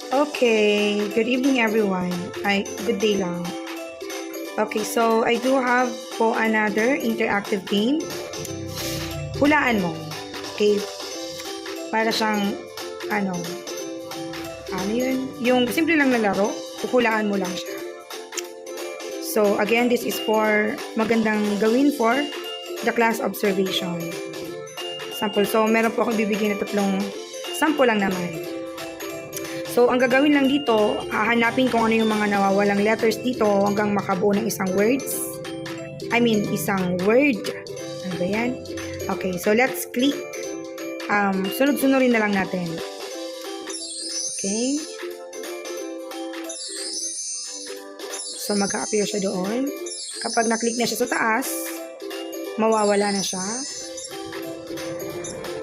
Okay, good evening everyone. Good day lang. Okay, so I do have po another interactive game. Hulaan mo. Okay, para siyang, ano, ano yun? Yung simple lang na laro, hulaan mo lang siya. So, again, this is for magandang gawin for the class observation. Sample. So, meron po akong bibigyan na tatlong sample lang naman. So, ang gagawin lang dito, hahanapin kung ano yung mga nawawalang letters dito hanggang makabuo ng isang isang word. Ano ba yan? Okay, so let's click. Sunod-sunurin na lang natin. Okay. So, mag-a-appear siya doon. Kapag na-click na siya sa taas, mawawala na siya.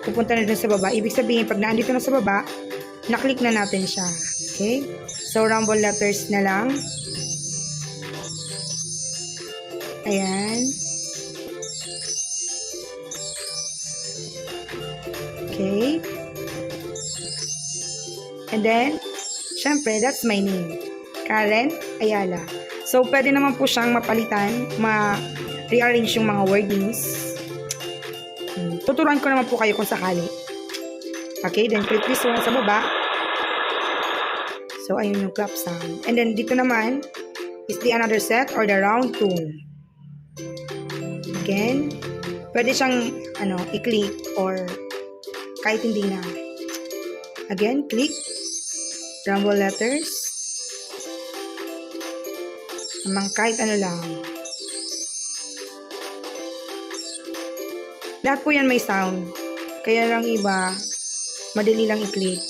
Pupunta na dun sa baba. Ibig sabihin, pag naandito na sa baba, na-click na natin siya. Okay? So, rumble letters na lang. Ayan. Okay. And then, syempre, that's my name. Karen Ayala. So, pwede naman po siyang mapalitan, ma-rearrange yung mga wordings. Tuturuan ko naman po kayo kung sakali. Okay, then click this one sa baba. So, ayun yung clap sound. And then, dito naman is the another set or the round 2. Again, pwede siyang i-click or kahit hindi na. Again, click. Rumble letters. Kahit ano lang. Lahat po yan may sound. Kaya lang iba, madali lang i-click.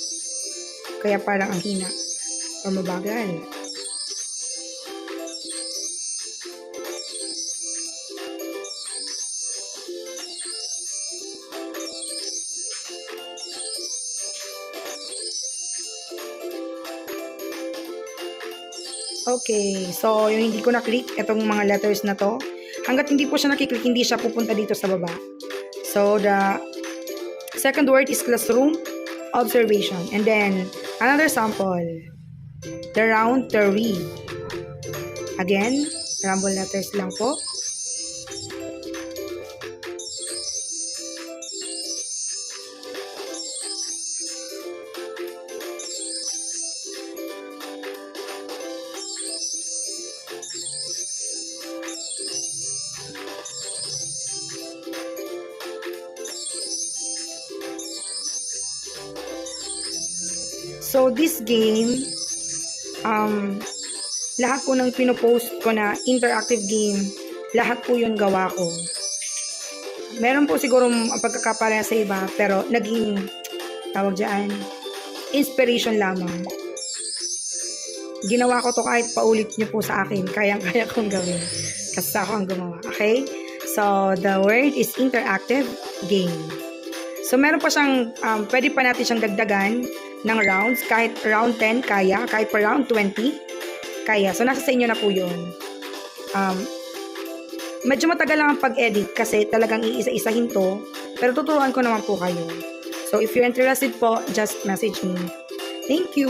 Kaya parang ang hina. O mabagal. Okay, so yung hindi ko na-click, itong mga letters na to, hanggat hindi po siya nakiklik, hindi siya pupunta dito sa baba. So, the second word is classroom observation. And then, another sample, the round 3. Again, rumble letters lang po. So, this game, lahat po ng pinopost ko na interactive game, lahat po yun gawa ko. Meron po siguro pagkakapala sa iba, pero naging, tawag dyan, inspiration lamang. Ginawa ko to kahit paulit nyo po sa akin, kayang-kaya kong gawin. Kasi ako ang gumawa, okay? So, the word is interactive game. So, meron pa siyang, pwede pa natin siyang dagdagan ng rounds. Kahit round 10, kaya. Kahit pa round 20, kaya. So, nasa sa inyo na po yun. Medyo matagal lang ang pag-edit kasi talagang iisa-isahin to. Pero tuturuan ko naman po kayo. So, if you're interested po, just message me. Thank you!